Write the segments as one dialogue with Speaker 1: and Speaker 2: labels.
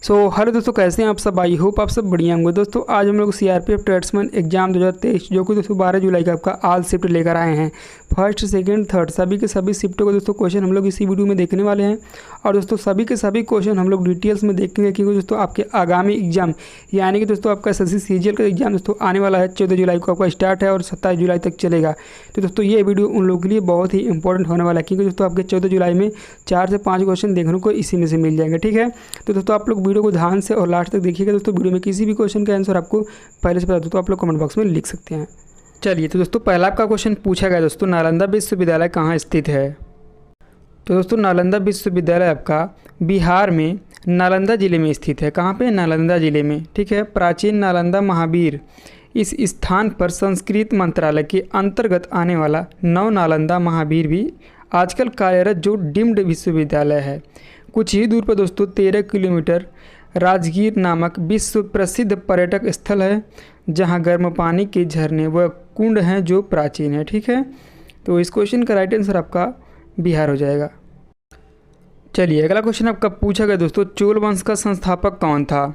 Speaker 1: Hello दोस्तों, कैसे हैं आप सब। आई होप आप सब बढ़िया होंगे। दोस्तों आज हम लोग सीआरपीएफ ट्रेड्समैन एग्जाम 2023 जो कि दोस्तों 12 जुलाई का आपका ऑल शिफ्ट लेकर आए हैं। फर्स्ट सेकंड थर्ड सभी के सभी शिफ्टों को दोस्तों क्वेश्चन हम लोग इसी वीडियो में देखने वाले हैं। और दोस्तों सभी के सभी क्वेश्चन हम लोग डिटेल्स में देखेंगे क्योंकि दोस्तों आपके आगामी एग्जाम यानी कि दोस्तों आपका एसएससी सीजीएल का एग्जाम दोस्तों आने वाला है। 14 जुलाई को आपका स्टार्ट है और 27 जुलाई तक चलेगा। तो दोस्तों ये वीडियो उन लोगों के लिए बहुत ही इंपॉर्टेंट होने वाला है क्योंकि दोस्तों आपके 14 जुलाई में 4 से 5 क्वेश्चन देखने को इसी में से मिल जाएंगे। ठीक है, तो दोस्तों आप लोग वीडियो को ध्यान से और लास्ट तक देखिएगा। दोस्तों वीडियो में किसी भी क्वेश्चन का आंसर आपको पहले से बता दूं तो आप लोग कमेंट बॉक्स में लिख सकते हैं। चलिए, तो दोस्तों पहला आपका क्वेश्चन पूछा गया दोस्तों, नालंदा विश्वविद्यालय कहाँ स्थित है। तो दोस्तों नालंदा विश्वविद्यालय आपका बिहार में नालंदा ज़िले में स्थित है। कहाँ पे? नालंदा ज़िले में। ठीक है, प्राचीन नालंदा महावीर इस स्थान पर संस्कृत मंत्रालय के अंतर्गत आने वाला नव नालंदा महावीर भी आजकल कार्यरत जो डीम्ड विश्वविद्यालय है। कुछ ही दूर पर दोस्तों 13 किलोमीटर राजगीर नामक विश्व प्रसिद्ध पर्यटक स्थल है जहां गर्म पानी के झरने व कुंड हैं जो प्राचीन है। ठीक है, तो इस क्वेश्चन का राइट आंसर आपका बिहार हो जाएगा। चलिए अगला क्वेश्चन आपका पूछा गया दोस्तों, चोल वंश का संस्थापक कौन था।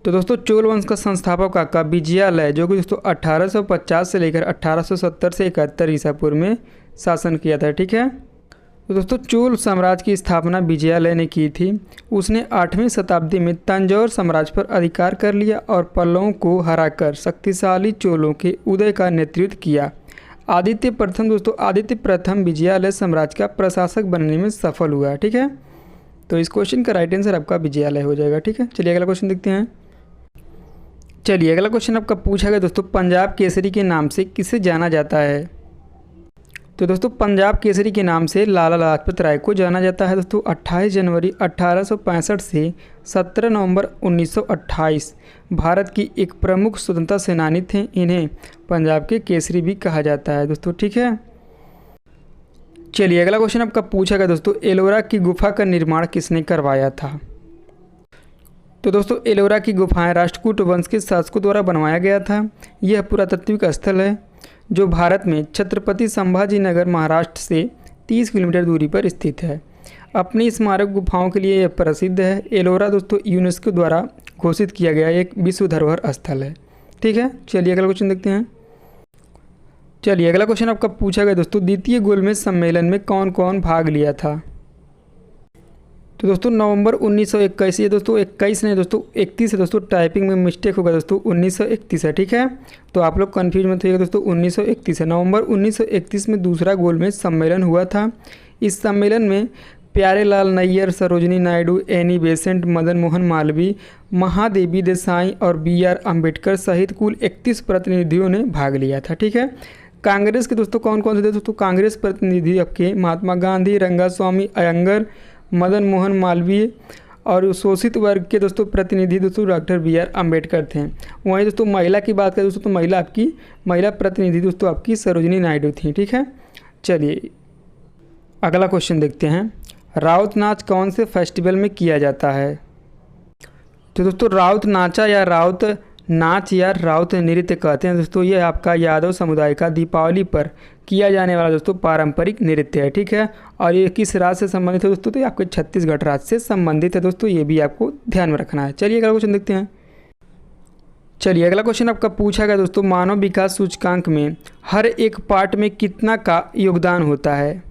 Speaker 1: तो दोस्तों चोल वंश का संस्थापक आपका विजयालय जो कि दोस्तों 1850 से लेकर 1870 से 71 ईसा पूर्व में शासन किया था। ठीक है, तो दोस्तों चोल साम्राज्य की स्थापना विजयालय ने की थी। उसने 8वीं शताब्दी में तंजौर साम्राज्य पर अधिकार कर लिया और पल्लवों को हराकर शक्तिशाली चोलों के उदय का नेतृत्व किया। आदित्य प्रथम विजयालय साम्राज्य का प्रशासक बनने में सफल हुआ। ठीक है, तो इस क्वेश्चन का राइट आंसर आपका विजयालय हो जाएगा। ठीक है, चलिए अगला क्वेश्चन देखते हैं। चलिए अगला क्वेश्चन आपका पूछा गया दोस्तों, पंजाब केसरी के नाम से किसे जाना जाता है। तो दोस्तों पंजाब केसरी के नाम से लाला लाजपत राय को जाना जाता है। दोस्तों 28 जनवरी 1865 से 17 नवंबर 1928 भारत की एक प्रमुख स्वतंत्रता सेनानी थे। इन्हें पंजाब के केसरी भी कहा जाता है दोस्तों। ठीक है, चलिए अगला क्वेश्चन आपका पूछा गया दोस्तों, एलोरा की गुफा का निर्माण किसने करवाया था। तो दोस्तों एलोरा की गुफाएं राष्ट्रकूट वंश के शासकों द्वारा बनवाया गया था। यह पुरातात्विक स्थल है जो भारत में छत्रपति संभाजी नगर महाराष्ट्र से 30 किलोमीटर दूरी पर स्थित है। अपनी स्मारक गुफाओं के लिए यह प्रसिद्ध है। एलोरा दोस्तों यूनेस्को द्वारा घोषित किया गया एक विश्व धरोहर स्थल है। ठीक है, चलिए अगला क्वेश्चन देखते हैं। चलिए अगला क्वेश्चन आपका पूछा गया दोस्तों, द्वितीय गोलमेज सम्मेलन में कौन कौन भाग लिया था। तो दोस्तों नवंबर 1921, ये दोस्तों 21 नहीं दोस्तों 31 है दोस्तों, टाइपिंग में मिस्टेक होगा दोस्तों, 1931 है। ठीक है, तो आप लोग कन्फ्यूज मत होइएगा दोस्तों, 1931 है। नवंबर 1931 में दूसरा गोलमेज सम्मेलन हुआ था। इस सम्मेलन में प्यारेलाल नैयर, सरोजिनी नायडू, एनी बेसेंट, मदन मोहन मालवीय, महादेवी देसाई और BR अम्बेडकर सहित कुल 31 प्रतिनिधियों ने भाग लिया था। ठीक है, कांग्रेस के दोस्तों कौन कौन से थे दोस्तों, कांग्रेस प्रतिनिधि आपके महात्मा गांधी, रंगास्वामी अयंगर, मदन मोहन मालवीय और शोषित वर्ग के दोस्तों प्रतिनिधि दोस्तों डॉक्टर BR अम्बेडकर थे। वहीं दोस्तों महिला की बात करें दोस्तों तो महिला प्रतिनिधि दोस्तों आपकी सरोजिनी नायडू थी। ठीक है, चलिए अगला क्वेश्चन देखते हैं। राउत नाच कौन से फेस्टिवल में किया जाता है। तो दोस्तों राउत नाच या राउत नृत्य कहते हैं दोस्तों, ये आपका यादव समुदाय का दीपावली पर किया जाने वाला दोस्तों पारंपरिक नृत्य है। ठीक है, और ये किस राज्य से संबंधित है दोस्तों, तो ये आपके छत्तीसगढ़ राज्य से संबंधित है दोस्तों, ये भी आपको ध्यान में रखना है। चलिए अगला क्वेश्चन देखते हैं। चलिए अगला क्वेश्चन आपका पूछा गया दोस्तों, मानव विकास सूचकांक में हर एक पार्ट में कितना का योगदान होता है।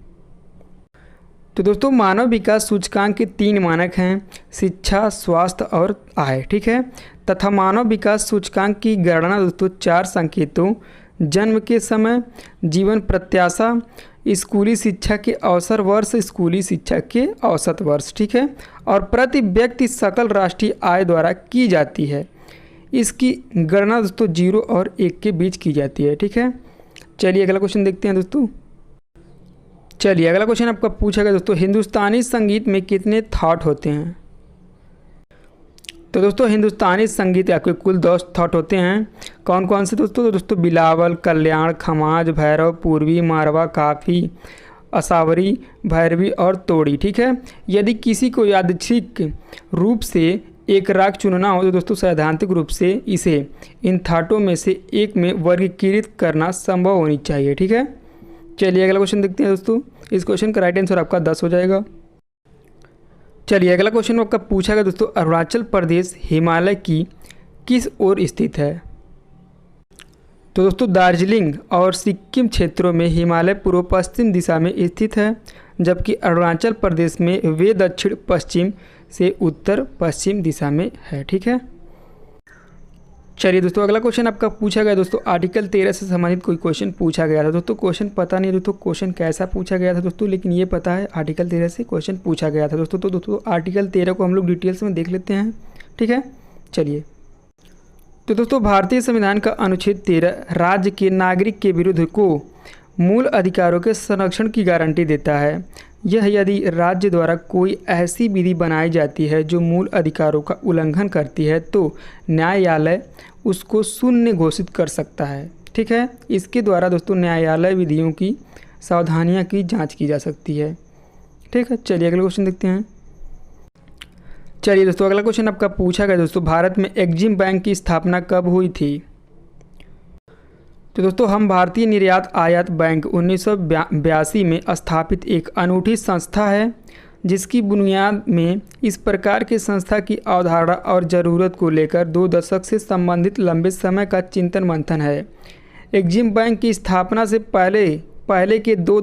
Speaker 1: तो दोस्तों मानव विकास सूचकांक के 3 मानक हैं, शिक्षा, स्वास्थ्य और आय। ठीक है, तथा मानव विकास सूचकांक की गणना दोस्तों 4 संकेतों जन्म के समय, जीवन प्रत्याशा, स्कूली शिक्षा के अवसर वर्ष, स्कूली शिक्षा के औसत वर्ष। ठीक है, और प्रति व्यक्ति सकल राष्ट्रीय आय द्वारा की जाती है। इसकी गणना दोस्तों 0 और 1 के बीच की जाती है। ठीक है, चलिए अगला क्वेश्चन देखते हैं दोस्तों। चलिए अगला क्वेश्चन आपका पूछा गया दोस्तों, हिंदुस्तानी संगीत में कितने थॉट होते हैं। तो दोस्तों हिंदुस्तानी संगीत आपके कुल 10 थॉट होते हैं। कौन कौन से दोस्तों, तो दोस्तों बिलावल, कल्याण, खमाज, भैरव, पूर्वी, मारवा, काफ़ी, असावरी, भैरवी और तोड़ी। ठीक है, यदि किसी को यादृच्छिक रूप से एक राग चुनना हो तो दोस्तों सैद्धांतिक रूप से इसे इन थाटों में से एक में वर्गीकृत करना संभव होनी चाहिए। ठीक है, चलिए अगला क्वेश्चन देखते हैं दोस्तों। इस क्वेश्चन का राइट आंसर आपका 10 हो जाएगा। चलिए अगला क्वेश्चन आपका पूछा गया दोस्तों, अरुणाचल प्रदेश हिमालय की किस ओर स्थित है? तो दोस्तों दार्जिलिंग और सिक्किम क्षेत्रों में हिमालय पूर्व पश्चिम दिशा में स्थित है, जबकि अरुणाचल प्रदेश में वे दक्षिण पश्चिम से उत्तर पश्चिम दिशा में है। ठीक है। चलिए दोस्तों अगला क्वेश्चन आपका पूछा गया दोस्तों, आर्टिकल 13 से संबंधित कोई क्वेश्चन पूछा गया था। दोस्तों क्वेश्चन पता नहीं दोस्तों क्वेश्चन कैसा पूछा गया था दोस्तों, लेकिन ये पता है आर्टिकल 13 से क्वेश्चन पूछा गया था दोस्तों। तो दोस्तों आर्टिकल 13 को हम लोग डिटेल्स में देख लेते हैं। ठीक है। चलिए, तो दोस्तों भारतीय संविधान का अनुच्छेद 13 राज्य के नागरिक के विरुद्ध को मूल अधिकारों के संरक्षण की गारंटी देता है। यह यदि राज्य द्वारा कोई ऐसी विधि बनाई जाती है जो मूल अधिकारों का उल्लंघन करती है तो न्यायालय उसको शून्य घोषित कर सकता है। ठीक है। इसके द्वारा दोस्तों न्यायालय विधियों की सावधानियां की जांच की जा सकती है। ठीक है। चलिए अगला क्वेश्चन देखते हैं। चलिए दोस्तों अगला क्वेश्चन आपका पूछा गया दोस्तों, भारत में एग्जिम बैंक की स्थापना कब हुई थी? तो दोस्तों हम भारतीय निर्यात आयात बैंक 1982 में स्थापित एक अनूठी संस्था है, जिसकी बुनियाद में इस प्रकार की संस्था की अवधारणा और ज़रूरत को लेकर 2 दशक से संबंधित लंबे समय का चिंतन मंथन है। एग्जिम बैंक की स्थापना से पहले के 2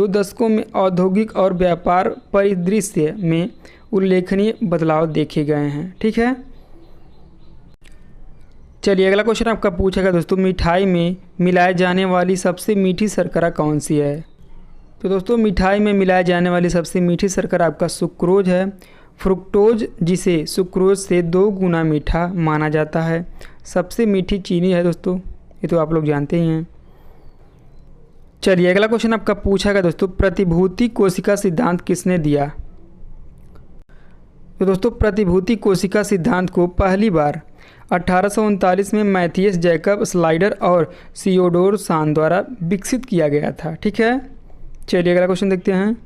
Speaker 1: दशकों में औद्योगिक और व्यापार परिदृश्य में उल्लेखनीय बदलाव देखे गए हैं। ठीक है। चलिए अगला क्वेश्चन आपका पूछा गया दोस्तों, मिठाई में मिलाए जाने वाली सबसे मीठी शर्करा कौन सी है? तो दोस्तों मिठाई में मिलाए जाने वाली सबसे मीठी शर्करा आपका सुक्रोज है। फ्रुक्टोज जिसे सुक्रोज से 2 गुना मीठा माना जाता है। सबसे मीठी चीनी है दोस्तों, ये तो आप लोग जानते ही हैं। चलिए अगला क्वेश्चन आपका पूछा गया दोस्तों, प्रतिभूति कोशिका सिद्धांत किसने दिया? तो दोस्तों प्रतिभूति कोशिका सिद्धांत को पहली बार 1839 में मैथियस जैकब स्लाइडर और सियोडोर सान द्वारा विकसित किया गया था। ठीक है। चलिए अगला क्वेश्चन देखते हैं।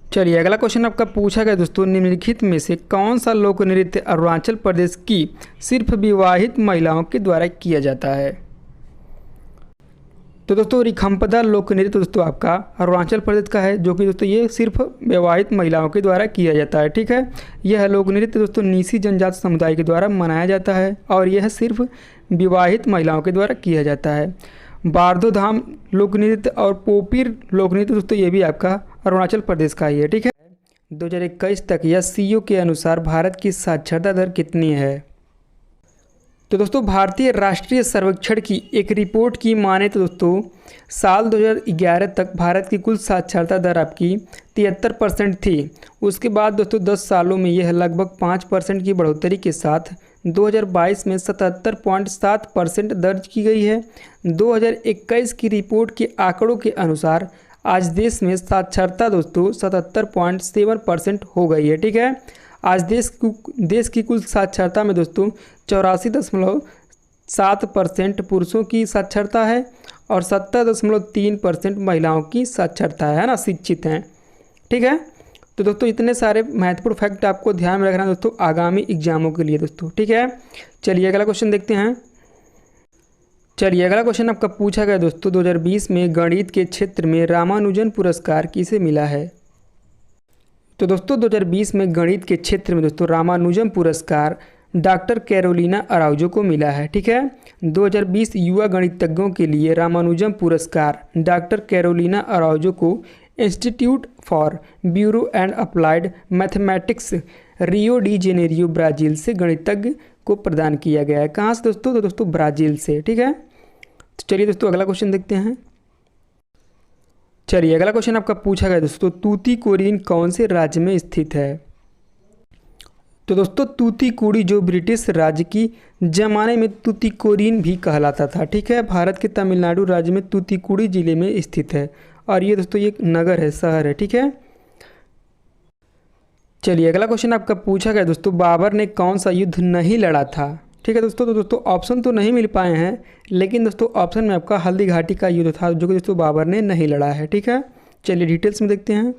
Speaker 1: चलिए अगला क्वेश्चन आपका पूछा गया दोस्तों, निम्नलिखित में से कौन सा लोक नृत्य अरुणाचल प्रदेश की सिर्फ विवाहित महिलाओं के द्वारा किया जाता है? तो दोस्तों रिखम्पदा लोक नृत्य दोस्तों आपका अरुणाचल प्रदेश का है, जो कि दोस्तों ये सिर्फ विवाहित महिलाओं के द्वारा किया जाता है। ठीक है। यह लोक नृत्य दोस्तों नीसी जनजाति समुदाय के द्वारा मनाया जाता है और यह सिर्फ विवाहित महिलाओं के द्वारा किया जाता है। बारदो धाम लोक नृत्य और पोपीर लोक नृत्य दोस्तों ये भी आपका अरुणाचल प्रदेश का ही है। ठीक है। 2021 तक या सीओ के अनुसार भारत की साक्षरता दर कितनी है? तो दोस्तों भारतीय राष्ट्रीय सर्वेक्षण की एक रिपोर्ट की माने तो दोस्तों साल 2011 तक भारत की कुल साक्षरता दर आपकी 73% थी। उसके बाद दोस्तों 10 सालों में यह लगभग 5% की बढ़ोतरी के साथ 2022 में 77.7% दर्ज की गई है। 2021 की रिपोर्ट के आंकड़ों के अनुसार आज देश में साक्षरता दोस्तों 77.7% हो गई है। ठीक है। आज देश की कुल साक्षरता में दोस्तों 84.7% पुरुषों की साक्षरता है और 70.3% महिलाओं की साक्षरता है ना, शिक्षित हैं। ठीक है। तो दोस्तों इतने सारे महत्वपूर्ण फैक्ट आपको ध्यान में रखना दोस्तों आगामी एग्जामों के लिए दोस्तों। ठीक है। चलिए अगला क्वेश्चन देखते हैं। चलिए अगला क्वेश्चन आपका पूछा गया दोस्तों, 2020 में गणित के क्षेत्र में रामानुजन पुरस्कार किसे मिला है? तो दोस्तों 2020 में गणित के क्षेत्र में दोस्तों रामानुजन पुरस्कार डॉक्टर कैरोलिना अराउजो को मिला है। ठीक है। 2020 युवा गणितज्ञों के लिए रामानुजन पुरस्कार डॉक्टर कैरोलिना अराउजो को institute for bureau and applied mathematics Rio de Janeiro Brazil से गणितज्ञ को प्रदान किया गया है। कहाँ से दोस्तों? तो दोस्तों ब्राज़ील से। ठीक है। तो चलिए दोस्तों अगला क्वेश्चन देखते हैं। चलिए अगला क्वेश्चन आपका पूछा गया दोस्तों, तूतीकोरिन कौन से राज्य में स्थित है? तो दोस्तों तूतीकोरी जो ब्रिटिश राज्य की जमाने में तूतीकोरिन भी कहलाता था। ठीक है। भारत के तमिलनाडु राज्य में तूतीकोरी जिले में स्थित है और ये दोस्तों ये एक नगर है, शहर है। ठीक है। चलिए अगला क्वेश्चन आपका पूछा गया दोस्तों, बाबर ने कौन सा युद्ध नहीं लड़ा था? ठीक है दोस्तों। तो दोस्तों ऑप्शन तो नहीं मिल पाए हैं, लेकिन दोस्तों ऑप्शन में आपका हल्दी घाटी का युद्ध था, जो कि दोस्तों बाबर ने नहीं लड़ा है। ठीक है। चलिए डिटेल्स में देखते हैं।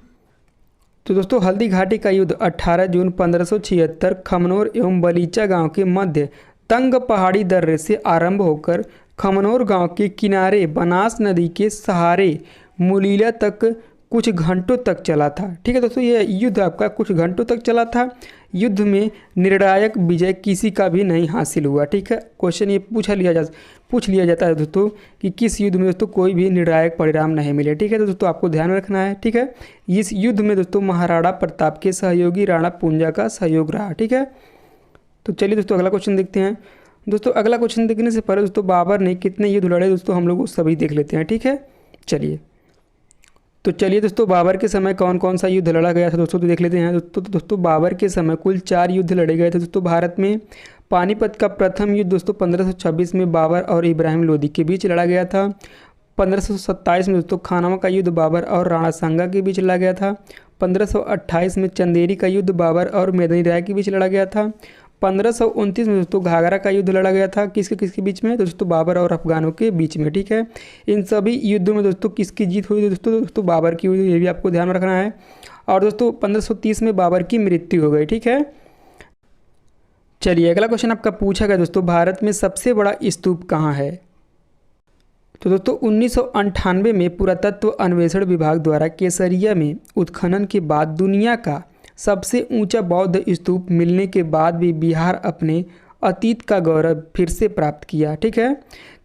Speaker 1: तो दोस्तों हल्दी घाटी का युद्ध 18 जून 1576 खमनोर एवं बलीचा गांव के मध्य तंग पहाड़ी दर्रे से आरंभ होकर खमनोर गांव के किनारे बनास नदी के सहारे मुलीला तक कुछ घंटों तक चला था। ठीक है दोस्तों, यह युद्ध आपका कुछ घंटों तक चला था। युद्ध में निर्णायक विजय किसी का भी नहीं हासिल हुआ। ठीक है, क्वेश्चन ये पूछ लिया जाता है दोस्तों कि किस युद्ध में दोस्तों कोई भी निर्णायक परिणाम नहीं मिले। ठीक है, तो दोस्तों आपको ध्यान रखना है। ठीक है, इस युद्ध में दोस्तों महाराणा प्रताप के सहयोगी राणा पुंजा का सहयोग रहा। ठीक है, तो चलिए दोस्तों अगला क्वेश्चन देखते हैं। दोस्तों अगला क्वेश्चन देखने से पहले दोस्तों बाबर ने कितने युद्ध लड़े दोस्तों हम लोग सभी देख लेते हैं। ठीक है, चलिए दोस्तों बाबर के समय कौन कौन सा युद्ध लड़ा गया था दोस्तों, तो देख लेते हैं। दोस्तों बाबर के समय कुल 4 युद्ध लड़े गए थे दोस्तों भारत में। पानीपत का प्रथम युद्ध दोस्तों 1526 में बाबर और इब्राहिम लोदी के बीच लड़ा गया था। 1527 में दोस्तों खानवा का युद्ध बाबर और राणा सांगा के बीच लड़ा गया था। 1528 में चंदेरी का युद्ध बाबर और मेदिनी राय के बीच लड़ा गया था। 1529 में दोस्तों घाघरा का युद्ध लड़ा गया था किसके बीच में, दोस्तों बाबर और अफगानों के बीच में। ठीक है, इन सभी युद्धों में दोस्तों किसकी जीत हुई दोस्तों बाबर की हुई, ये भी आपको ध्यान रखना है। और दोस्तों 1530 में बाबर की मृत्यु हो गई। ठीक है, चलिए अगला क्वेश्चन आपका पूछा गया दोस्तों भारत में सबसे बड़ा स्तूप कहाँ है। तो दोस्तों 1998 में पुरातत्व अन्वेषण विभाग द्वारा केसरिया में उत्खनन के बाद दुनिया का सबसे ऊंचा बौद्ध स्तूप मिलने के बाद भी बिहार अपने अतीत का गौरव फिर से प्राप्त किया। ठीक है,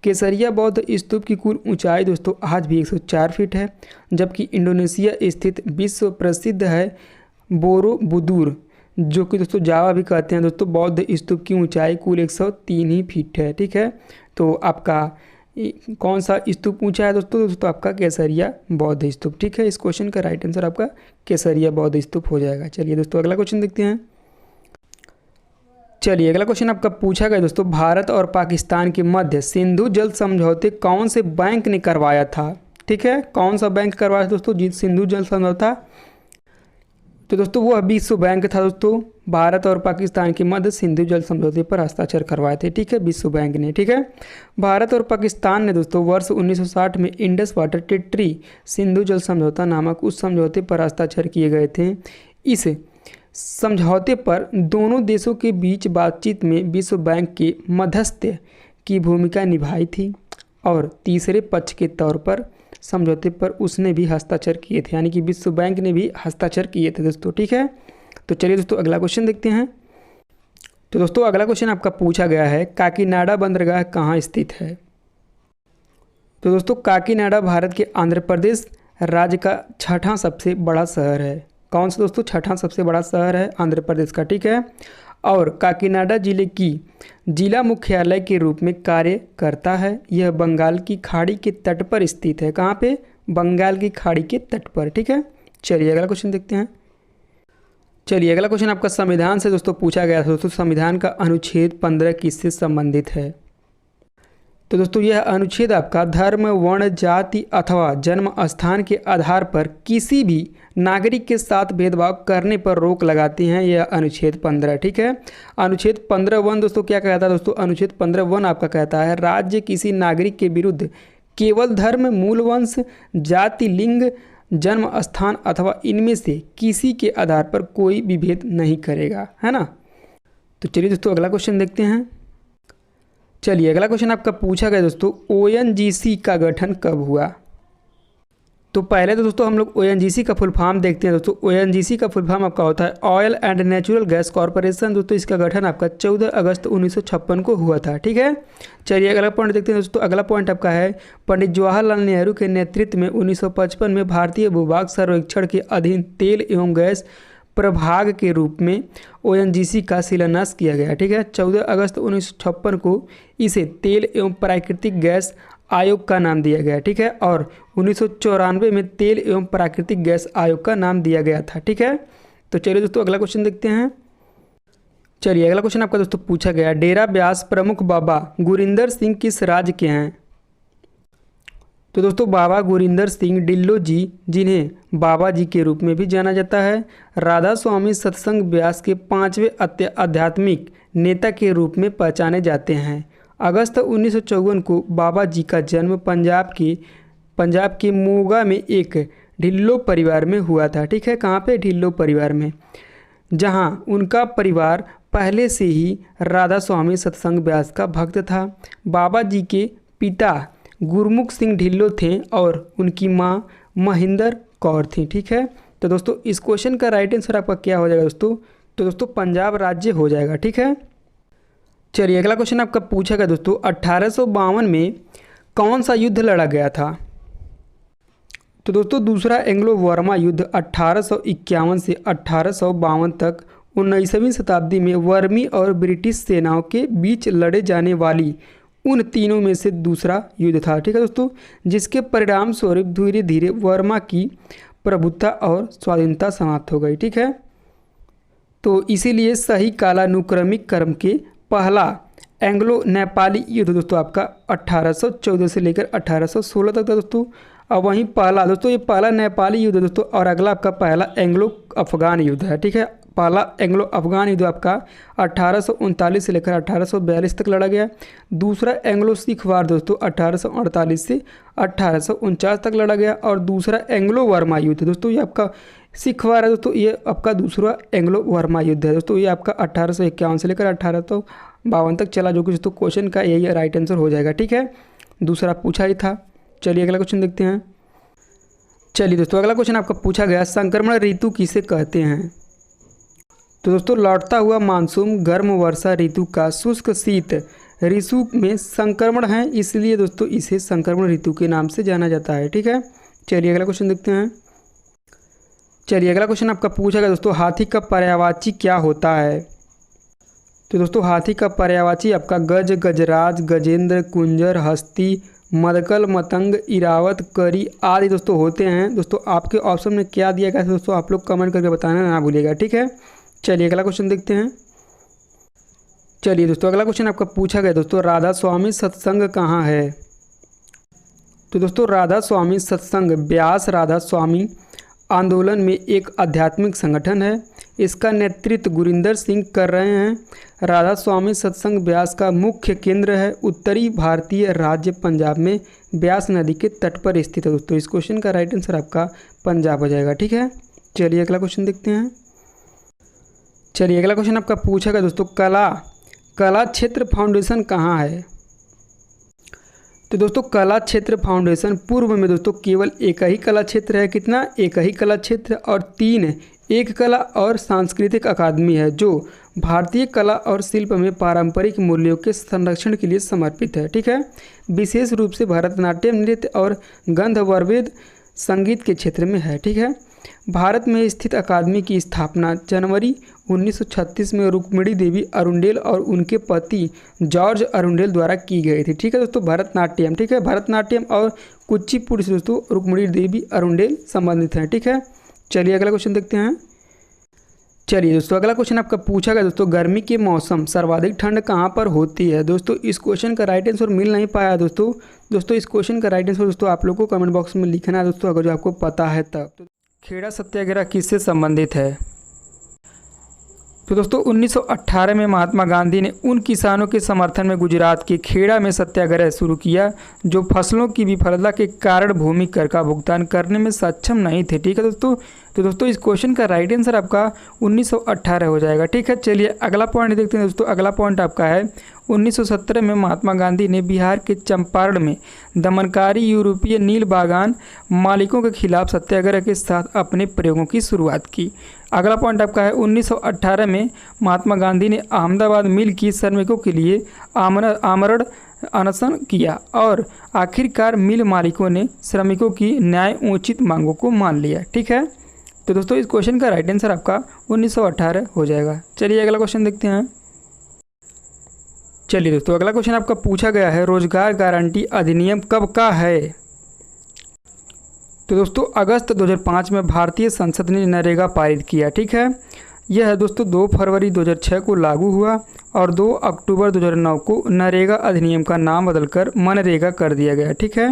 Speaker 1: केसरिया बौद्ध स्तूप की कुल ऊंचाई दोस्तों आज भी 104 फीट है, जबकि इंडोनेशिया स्थित विश्व प्रसिद्ध है बोरोबुदुर, जो कि दोस्तों जावा भी कहते हैं दोस्तों, बौद्ध स्तूप की ऊंचाई कुल 103 ही फीट है। ठीक है, तो आपका कौन सा स्तूप ऊंचा है दोस्तों आपका केसरिया बौद्ध स्तूप। ठीक है, इस क्वेश्चन का राइट आंसर आपका केसरिया बौद्ध स्तूप हो जाएगा। चलिए दोस्तों अगला क्वेश्चन देखते हैं। चलिए अगला क्वेश्चन आपका पूछा गया दोस्तों भारत और पाकिस्तान के मध्य सिंधु जल समझौते कौन से बैंक ने करवाया था। ठीक है, कौन सा बैंक करवाया दोस्तों सिंधु जल समझौता, तो दोस्तों वो विश्व बैंक था दोस्तों। भारत और पाकिस्तान के मध्य सिंधु जल समझौते पर हस्ताक्षर करवाए थे। ठीक है, विश्व बैंक ने। ठीक है, भारत और पाकिस्तान ने दोस्तों वर्ष 1960 में इंडस वाटर ट्रीटी सिंधु जल समझौता नामक उस समझौते पर हस्ताक्षर किए गए थे। इस समझौते पर दोनों देशों के बीच बातचीत में विश्व बैंक के मध्यस्थ की भूमिका निभाई थी और तीसरे पक्ष के तौर पर समझौते पर उसने भी हस्ताक्षर किए थे, यानी कि विश्व बैंक ने भी हस्ताक्षर किए थे दोस्तों। ठीक है, तो चलिए दोस्तों अगला क्वेश्चन देखते हैं। तो दोस्तों अगला क्वेश्चन आपका पूछा गया है काकीनाडा बंदरगाह कहाँ स्थित है। तो दोस्तों काकीनाडा भारत के आंध्र प्रदेश राज्य का 6वां सबसे बड़ा शहर है। कौन सा दोस्तों 6वां सबसे बड़ा शहर है आंध्र प्रदेश का। ठीक है, और काकीनाडा जिले की जिला मुख्यालय के रूप में कार्य करता है। यह बंगाल की खाड़ी के तट पर स्थित है। कहाँ पे, बंगाल की खाड़ी के तट पर। ठीक है, चलिए अगला क्वेश्चन देखते हैं। चलिए अगला क्वेश्चन आपका संविधान से दोस्तों पूछा गया था। दोस्तों संविधान का अनुच्छेद 15 किससे संबंधित है। तो दोस्तों यह अनुच्छेद आपका धर्म, वर्ण, जाति अथवा जन्म स्थान के आधार पर किसी भी नागरिक के साथ भेदभाव करने पर रोक लगाती हैं। यह अनुच्छेद 15। ठीक है, अनुच्छेद 15(1) दोस्तों क्या कहता है दोस्तों, अनुच्छेद 15(1) आपका कहता है राज्य किसी नागरिक के विरुद्ध केवल धर्म, मूल वंश, जाति, लिंग, जन्म स्थान अथवा इनमें से किसी के आधार पर कोई विभेद नहीं करेगा, है ना। तो चलिए दोस्तों अगला क्वेश्चन देखते हैं। चलिए अगला क्वेश्चन आपका पूछा गया दोस्तों ONGC का गठन कब हुआ। तो पहले तो दोस्तों हम लोग ONGC का फुल फॉर्म देखते हैं। दोस्तों ONGC का फुल फॉर्म आपका होता है oil and natural gas corporation. दोस्तों इसका गठन आपका 14 अगस्त 1956 को हुआ था। ठीक है, चलिए अगला पॉइंट देखते हैं दोस्तों। अगला पॉइंट आपका है पंडित जवाहरलाल नेहरू के नेतृत्व में 1955 में भारतीय भूभाग सर्वेक्षण के अधीन तेल एवं गैस प्रभाग के रूप में ONGC का शिलान्यास किया गया। ठीक है, 14 अगस्त 1956 को इसे तेल एवं प्राकृतिक गैस आयोग का नाम दिया गया। ठीक है, और 1994 में तेल एवं प्राकृतिक गैस आयोग का नाम दिया गया था। ठीक है, तो चलिए दोस्तों अगला क्वेश्चन देखते हैं। चलिए अगला क्वेश्चन आपका दोस्तों पूछा गया डेरा ब्यास प्रमुख बाबा गुरिंदर सिंह किस राज्य के हैं। तो दोस्तों बाबा गुरिंदर सिंह डिल्लो जी, जिन्हें बाबा जी के रूप में भी जाना जाता है, राधा स्वामी सत्संग ब्यास के 5वें आध्यात्मिक नेता के रूप में पहचाने जाते हैं। अगस्त 1954 को बाबा जी का जन्म पंजाब के मोगा में एक ढिल्लो परिवार में हुआ था। ठीक है, कहाँ पे, ढिल्लो परिवार में, जहाँ उनका परिवार पहले से ही राधा स्वामी सत्संग ब्यास का भक्त था। बाबा जी के पिता गुरमुख सिंह ढिल्लो थे और उनकी मां महिंदर कौर थी। ठीक है, तो दोस्तों इस क्वेश्चन का राइट आंसर आपका क्या हो जाएगा दोस्तों? तो दोस्तों पंजाब राज्य हो जाएगा। ठीक है, चलिए अगला क्वेश्चन आपका पूछा गया दोस्तों 1852 में कौन सा युद्ध लड़ा गया था? तो दोस्तों दूसरा एंग्लो वर्मा युद्ध 1851 से 1852 तक 19वीं शताब्दी में वर्मी और ब्रिटिश सेनाओं के बीच लड़े जाने वाली उन तीनों में से दूसरा युद्ध था। ठीक है दोस्तों, जिसके परिणाम स्वरूप धीरे धीरे वर्मा की प्रभुत्व और स्वाधीनता समाप्त हो गई। ठीक है, तो इसीलिए सही कालानुक्रमिक क्रम के पहला एंग्लो नेपाली युद्ध दोस्तों आपका 1814 से लेकर 1816 तक था दोस्तों। और वहीं पहला दोस्तों ये पहला नेपाली युद्ध दोस्तों, और अगला आपका पहला एंग्लो अफगान युद्ध है। ठीक है, पहला एंग्लो अफगान युद्ध आपका 1839 से लेकर 1842 तक लड़ा गया। दूसरा एंग्लो सिख वार दोस्तों 1848 से 1849 तक लड़ा गया। और दूसरा एंग्लो वर्मा युद्ध दोस्तों, ये आपका सिख वार है दोस्तों, ये आपका दूसरा एंग्लो वर्मा युद्ध है दोस्तों, ये आपका 1851 से लेकर 1852 तक चला, जो कि दोस्तों क्वेश्चन का यही राइट आंसर हो जाएगा। ठीक है, दूसरा पूछा ही था। चलिए अगला क्वेश्चन देखते हैं। चलिए दोस्तों अगला क्वेश्चन आपका पूछा गया संक्रमण ऋतु किसे कहते हैं? तो दोस्तों लौटता हुआ मानसून गर्म वर्षा ऋतु का शुष्क शीत ऋतु में संक्रमण है, इसलिए दोस्तों इसे संक्रमण ऋतु के नाम से जाना जाता है। ठीक है, चलिए अगला क्वेश्चन देखते हैं। चलिए अगला क्वेश्चन आपका पूछा गया दोस्तों हाथी का पर्यायवाची क्या होता है? तो दोस्तों हाथी का पर्यायवाची आपका गज, गजराज, गजेंद्र, कुंजर, हस्ती, मदकल, मतंग, इरावत, करी आदि दोस्तों होते हैं। दोस्तों आपके ऑप्शन में क्या दिया गया है दोस्तों, आप लोग कमेंट करके बताना ना भूलिएगा। ठीक है, चलिए अगला क्वेश्चन देखते हैं। चलिए दोस्तों अगला क्वेश्चन आपका पूछा गया दोस्तों राधा स्वामी सत्संग कहाँ है? तो दोस्तों राधा स्वामी सत्संग ब्यास राधा स्वामी आंदोलन में एक आध्यात्मिक संगठन है। इसका नेतृत्व गुरिंदर सिंह कर रहे हैं। राधा स्वामी सत्संग ब्यास का मुख्य केंद्र है उत्तरी भारतीय राज्य पंजाब में ब्यास नदी के तट पर स्थित है। दोस्तों इस क्वेश्चन का राइट आंसर आपका पंजाब हो जाएगा। ठीक है, चलिए अगला क्वेश्चन देखते हैं। चलिए अगला क्वेश्चन आपका पूछा गया दोस्तों कला क्षेत्र फाउंडेशन कहाँ है? तो दोस्तों कला क्षेत्र फाउंडेशन पूर्व में दोस्तों केवल एक ही कला क्षेत्र है। कितना? एक ही कला क्षेत्र और 3 एक कला और सांस्कृतिक अकादमी है जो भारतीय कला और शिल्प में पारंपरिक मूल्यों के संरक्षण के लिए समर्पित है। ठीक है, विशेष रूप से भरतनाट्यम नृत्य और गंधर्ववेद संगीत के क्षेत्र में है। ठीक है, भारत में स्थित अकादमी की स्थापना जनवरी 1936 में रुक्मिणी देवी अरुंडेल और उनके पति जॉर्ज अरुंडेल द्वारा की गई थी। ठीक है दोस्तों, भरतनाट्यम, ठीक है, भरतनाट्यम और कुचिपुड़ी से दोस्तों रुक्मिणी देवी अरुंडेल संबंधित हैं। ठीक है, चलिए अगला क्वेश्चन देखते हैं। चलिए दोस्तों अगला क्वेश्चन आपका पूछा गया दोस्तों गर्मी के मौसम सर्वाधिक ठंड कहाँ पर होती है? दोस्तों इस क्वेश्चन का राइट आंसर मिल नहीं पाया दोस्तों इस क्वेश्चन का राइट आंसर दोस्तों आप लोग को कमेंट बॉक्स में लिखना है दोस्तों, अगर जो आपको पता है तब। तो खेड़ा सत्याग्रह किससे संबंधित है? तो दोस्तों 1918 में महात्मा गांधी ने उन किसानों के समर्थन में गुजरात के खेड़ा में सत्याग्रह शुरू किया जो फसलों की विफलता के कारण भूमि कर का भुगतान करने में सक्षम नहीं थे। ठीक है दोस्तों, तो दोस्तों इस क्वेश्चन का राइट आंसर आपका 1918 हो जाएगा। ठीक है, चलिए अगला पॉइंट देखते हैं दोस्तों। अगला पॉइंट आपका है 1917 में महात्मा गांधी ने बिहार के चंपारण में दमनकारी यूरोपीय नील बागान मालिकों के खिलाफ सत्याग्रह के साथ अपने प्रयोगों की शुरुआत की। अगला पॉइंट आपका है 1918 में महात्मा गांधी ने अहमदाबाद मिल की श्रमिकों के लिए आमरण अनशन किया और आखिरकार मिल मालिकों ने श्रमिकों की न्याय उचित मांगों को मान लिया। ठीक है, तो दोस्तों इस क्वेश्चन का राइट आंसर आपका 1918 हो जाएगा। चलिए अगला क्वेश्चन देखते हैं। चलिए दोस्तों अगला क्वेश्चन आपका पूछा गया है रोजगार गारंटी अधिनियम कब का है? तो दोस्तों अगस्त 2005 में भारतीय संसद ने नरेगा पारित किया। ठीक है, यह दोस्तों 2 फरवरी 2006 को लागू हुआ और 2 अक्टूबर 2009 को नरेगा अधिनियम का नाम बदलकर मनरेगा कर दिया गया। ठीक है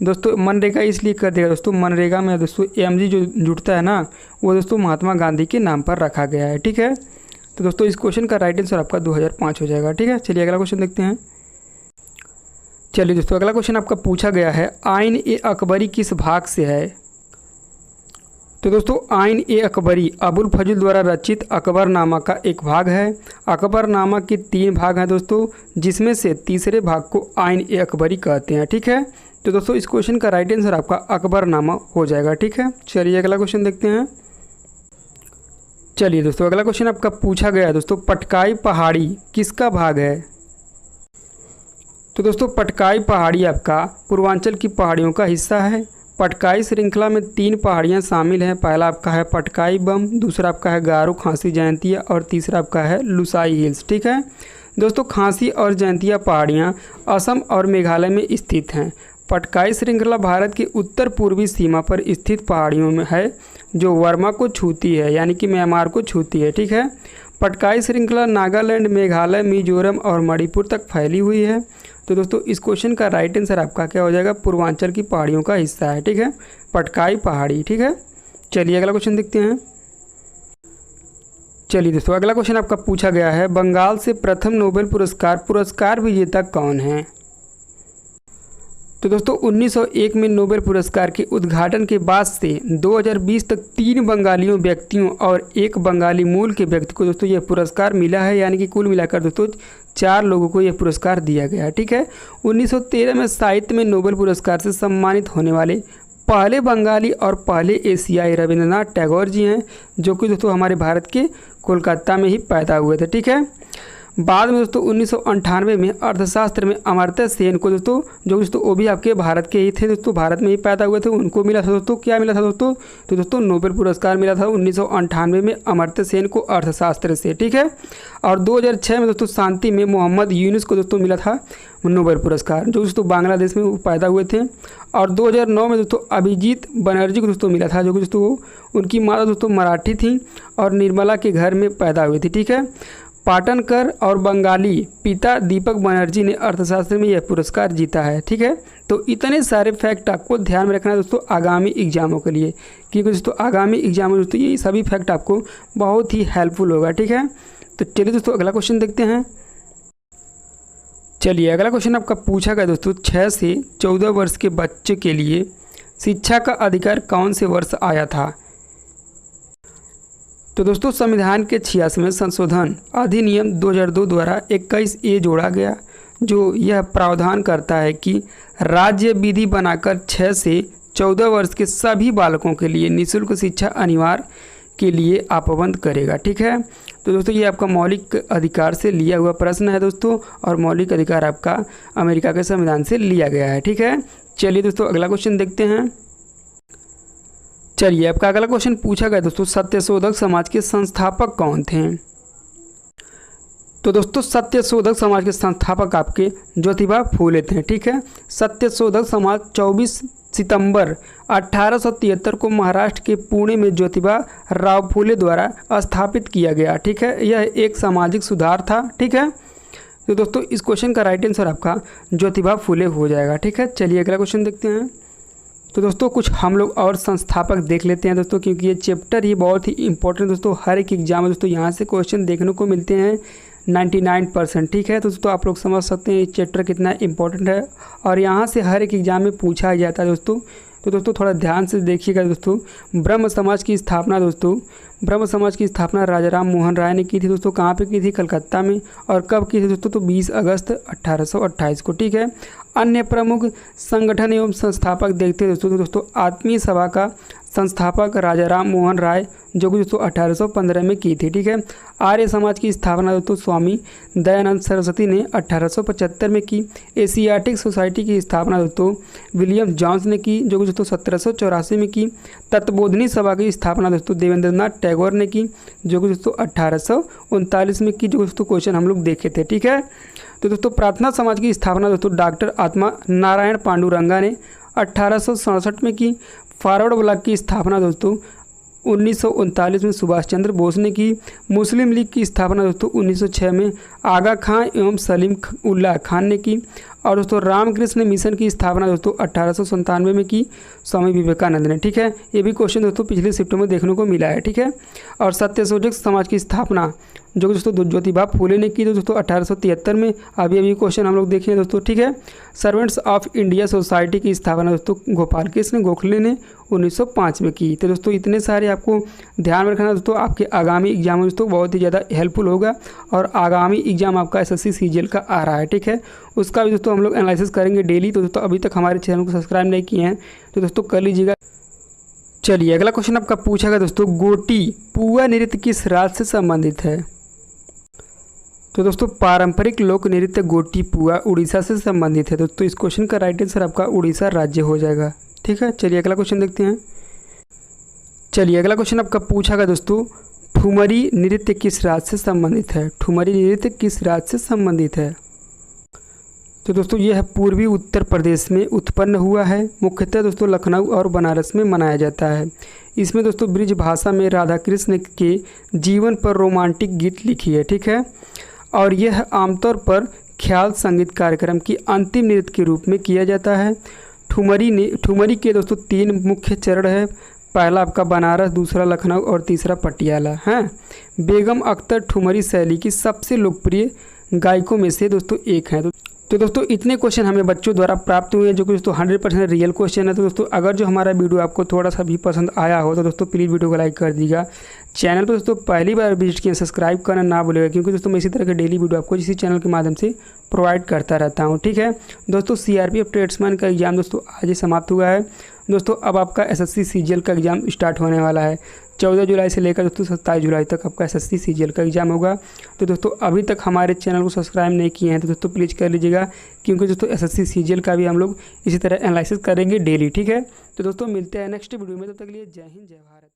Speaker 1: दोस्तों, मनरेगा इसलिए कर दिया दोस्तों, मनरेगा में दोस्तों एमजी जो जुटता है ना, वो दोस्तों महात्मा गांधी के नाम पर रखा गया है। ठीक है, तो दोस्तों इस क्वेश्चन का राइट आंसर आपका 2005 हो जाएगा। ठीक है, चलिए अगला क्वेश्चन देखते हैं। चलिए दोस्तों अगला क्वेश्चन आपका पूछा गया है आइन ए अकबरी किस भाग से है? तो दोस्तों आइन ए अकबरी अबुल फजल द्वारा रचित अकबरनामा का एक भाग है। अकबरनामा के 3 भाग हैं दोस्तों, जिसमें से तीसरे भाग को आइन ए अकबरी कहते हैं। ठीक है, तो दोस्तों इस क्वेश्चन का राइट आंसर आपका अकबरनामा हो जाएगा। ठीक है, चलिए अगला क्वेश्चन देखते हैं। चलिए दोस्तों अगला क्वेश्चन आपका पूछा गया है दोस्तों, पटकाई पहाड़ी किसका भाग है? तो दोस्तों पटकाई पहाड़ी आपका पूर्वांचल की पहाड़ियों का हिस्सा है। पटकाई श्रृंखला में 3 पहाड़ियां शामिल हैं। पहला आपका है पटकाई बम, दूसरा आपका है गारो खासी जयंतिया और तीसरा आपका है लुसाई हिल्स। ठीक है दोस्तों, खासी और जयंतिया पहाड़ियां असम और मेघालय में स्थित हैं। पटकाई श्रृंखला भारत की उत्तर पूर्वी सीमा पर स्थित पहाड़ियों में है जो वर्मा को छूती है, यानी कि म्यांमार को छूती है। ठीक है, पटकाई श्रृंखला नागालैंड, मेघालय, मिजोरम और मणिपुर तक फैली हुई है। तो दोस्तों इस क्वेश्चन का राइट आंसर आपका क्या हो जाएगा? पूर्वांचल की पहाड़ियों का हिस्सा है। ठीक है, पटकाई पहाड़ी। ठीक है, चलिए अगला क्वेश्चन देखते हैं। चलिए दोस्तों अगला क्वेश्चन आपका पूछा गया है, बंगाल से प्रथम नोबेल पुरस्कार विजेता कौन है? तो दोस्तों 1901 में नोबेल पुरस्कार के उद्घाटन के बाद से 2020 तक 3 बंगालियों व्यक्तियों और 1 बंगाली मूल के व्यक्ति को दोस्तों यह पुरस्कार मिला है, यानी कि कुल मिलाकर दोस्तों 4 लोगों को यह पुरस्कार दिया गया है। ठीक है, 1913 में साहित्य में नोबेल पुरस्कार से सम्मानित होने वाले पहले बंगाली और पहले एशियाई रविंद्रनाथ टैगोर जी हैं, जो कि दोस्तों हमारे भारत के कोलकाता में ही पैदा हुए थे। ठीक है, बाद में दोस्तों 1998 में अर्थशास्त्र में अमर्त्य सेन को दोस्तों, जो दोस्तों वो भी आपके भारत के ही थे दोस्तों, भारत में ही पैदा हुए थे, उनको मिला था दोस्तों, क्या मिला था दोस्तों? तो दोस्तों नोबेल पुरस्कार मिला था 1998 में अमर्त्य सेन को अर्थशास्त्र से। ठीक है, और 2006 में दोस्तों शांति में मोहम्मद यूनुस को दोस्तों मिला था नोबेल पुरस्कार, जो दोस्तों बांग्लादेश में वो पैदा हुए थे। और 2009 में दोस्तों अभिजीत बनर्जी को दोस्तों मिला था, जो कि दोस्तों उनकी माता दोस्तों मराठी थी और निर्मला के घर में पैदा हुई थी। ठीक है, पाटनकर और बंगाली पिता दीपक बनर्जी ने अर्थशास्त्र में यह पुरस्कार जीता है। ठीक है, तो इतने सारे फैक्ट आपको ध्यान में रखना है दोस्तों आगामी एग्जामों के लिए, क्योंकि दोस्तों आगामी एग्जाम में दोस्तों ये सभी फैक्ट आपको बहुत ही हेल्पफुल होगा। ठीक है, तो चलिए दोस्तों अगला क्वेश्चन देखते हैं। चलिए अगला क्वेश्चन आपका पूछा गया दोस्तों, 6 से 14 वर्ष के बच्चे के लिए शिक्षा का अधिकार कौन से वर्ष आया था? तो दोस्तों संविधान के 86वें संशोधन अधिनियम 2002 द्वारा 21A जोड़ा गया, जो यह प्रावधान करता है कि राज्य विधि बनाकर 6 से 14 वर्ष के सभी बालकों के लिए निःशुल्क शिक्षा अनिवार्य के लिए आपबंद करेगा। ठीक है, तो दोस्तों ये आपका मौलिक अधिकार से लिया हुआ प्रश्न है दोस्तों, और मौलिक अधिकार आपका अमेरिका के संविधान से लिया गया है। ठीक है, चलिए दोस्तों अगला क्वेश्चन देखते हैं। चलिए आपका अगला क्वेश्चन पूछा गया दोस्तों, सत्यशोधक समाज के संस्थापक कौन थे? तो दोस्तों सत्यशोधक समाज के संस्थापक आपके ज्योतिबा फूले थे। ठीक है, सत्यशोधक समाज 24 सितंबर 1873 को महाराष्ट्र के पुणे में ज्योतिबा राव फूले द्वारा स्थापित किया गया। ठीक है, यह एक सामाजिक सुधार था। ठीक है, तो दोस्तों इस क्वेश्चन का राइट आंसर आपका ज्योतिबा फूले हो जाएगा। ठीक है, चलिए अगला क्वेश्चन देखते हैं। तो दोस्तों कुछ हम लोग और संस्थापक देख लेते हैं दोस्तों, क्योंकि ये चैप्टर ही बहुत ही इंपॉर्टेंट दोस्तों, हर एक एग्जाम में दोस्तों यहाँ से क्वेश्चन देखने को मिलते हैं 99%। ठीक है, तो दोस्तों आप लोग समझ सकते हैं ये चैप्टर कितना इंपॉर्टेंट है और यहाँ से हर एक एग्जाम में पूछा जाता है दोस्तों। तो दोस्तों थोड़ा ध्यान से देखिएगा दोस्तों। ब्रह्म समाज की स्थापना दोस्तों, ब्रह्म समाज की स्थापना राजा राम मोहन राय ने की थी दोस्तों। कहाँ पे की थी? कलकत्ता में। और कब की थी दोस्तों? तो 20 अगस्त 1828 को। ठीक है, अन्य प्रमुख संगठन एवं संस्थापक देखते हैं दोस्तों। तो दोस्तों आत्मीय सभा का संस्थापक राजा राम मोहन राय, जो कि दोस्तों 1815 में की थी। ठीक है, आर्य समाज की स्थापना दोस्तों स्वामी दयानंद सरस्वती ने 1875 में की। एशियाटिक सोसाइटी की स्थापना दोस्तों विलियम जॉन्स ने की, जो कि दोस्तों 1784 में की। तत्वबोधिनी सभा की स्थापना दोस्तों देवेंद्रनाथ टैगोर ने की, जो कि दोस्तों 1839 में की, जो दोस्तों क्वेश्चन हम लोग देखे थे। ठीक है, तो दोस्तों प्रार्थना समाज की स्थापना दोस्तों डॉक्टर आत्मा नारायण पांडुरंगा ने 1867 में की। फॉरवर्ड ब्लॉक की स्थापना दोस्तों 1939 में सुभाष चंद्र बोस ने की। मुस्लिम लीग की स्थापना दोस्तों 1906 में आगा खां एवं सलीम उल्लाह खान ने की। और दोस्तों रामकृष्ण मिशन की स्थापना दोस्तों 1897 में की स्वामी विवेकानंद ने। ठीक है, ये भी क्वेश्चन दोस्तों पिछले शिफ्ट में देखने को मिला है। ठीक है, और सत्यशोधक समाज की स्थापना जो दोस्तों ज्योतिबा फूले ने की दोस्तों 1873 में। अभी क्वेश्चन हम लोग देखें दोस्तों। ठीक है, सर्वेंट्स ऑफ इंडिया सोसाइटी की स्थापना दोस्तों गोपाल कृष्ण गोखले ने 1905 में की। तो दोस्तों इतने सारे आपको ध्यान में रखना दोस्तों, आपके आगामी एग्जाम में दोस्तों बहुत ही ज़्यादा हेल्पफुल होगा। और आगामी एग्जाम आपका SSC CGL का आ रहा है। ठीक है, उसका भी दोस्तों हम लोग एनालिसिस करेंगे डेली। तो दोस्तों अभी तक हमारे चैनल को सब्सक्राइब नहीं किए हैं तो दोस्तों कर लीजिएगा। चलिए अगला क्वेश्चन आपका पूछा गया दोस्तों, गोटी पुआ नृत्य किस राज्य से संबंधित है? तो दोस्तों पारंपरिक लोक नृत्य गोटी पुआ उड़ीसा से संबंधित है। दोस्तों इस क्वेश्चन का राइट आंसर आपका उड़ीसा राज्य हो जाएगा। ठीक है, चलिए अगला क्वेश्चन देखते हैं। चलिए अगला क्वेश्चन आपका पूछा गया दोस्तों, ठुमरी नृत्य किस राज्य से संबंधित है? ठुमरी नृत्य किस राज्य से संबंधित है? तो दोस्तों यह पूर्वी उत्तर प्रदेश में उत्पन्न हुआ है। मुख्यतः दोस्तों लखनऊ और बनारस में मनाया जाता है। इसमें दोस्तों ब्रिज भाषा में राधा कृष्ण के जीवन पर रोमांटिक गीत लिखी है। ठीक है, और यह आमतौर पर ख्याल संगीत कार्यक्रम की अंतिम नृत्य के रूप में किया जाता है। ठुमरी के दोस्तों 3 मुख्य चरण है। पहला आपका बनारस, दूसरा लखनऊ और तीसरा पटियाला है। बेगम अख्तर ठुमरी शैली की सबसे लोकप्रिय गायकों में से दोस्तों एक हैं। तो दोस्तों इतने क्वेश्चन हमें बच्चों द्वारा प्राप्त हुए हैं जो कि दोस्तों 100% रियल क्वेश्चन है। तो दोस्तों अगर जो हमारा वीडियो आपको थोड़ा सा भी पसंद आया हो तो दोस्तों प्लीज़ वीडियो को लाइक कर दीजिएगा। चैनल पर दोस्तों पहली बार विजिट किए सब्सक्राइब करना ना भूलिएगा, क्योंकि दोस्तों मैं इसी तरह के डेली वीडियो आपको इसी चैनल के माध्यम से प्रोवाइड करता रहता हूँ। ठीक है दोस्तों, सीआरपीएफ ट्रेड्समैन का एग्जाम दोस्तों आज ही समाप्त हुआ है। दोस्तों अब आपका एसएससी सीजीएल का एग्ज़ाम स्टार्ट होने वाला है। 14 जुलाई से लेकर दोस्तों 27 जुलाई तक आपका एसएससी सीजीएल का एग्ज़ाम होगा। तो दोस्तों अभी तक हमारे चैनल को सब्सक्राइब नहीं किए हैं तो दोस्तों प्लीज़ कर लीजिएगा, क्योंकि दोस्तों एसएससी सीजीएल का भी हम लोग इसी तरह एनालिसिस करेंगे डेली। ठीक है, तो दोस्तों मिलते हैं नेक्स्ट वीडियो में। तब तक के लिए जय हिंद जय भारत।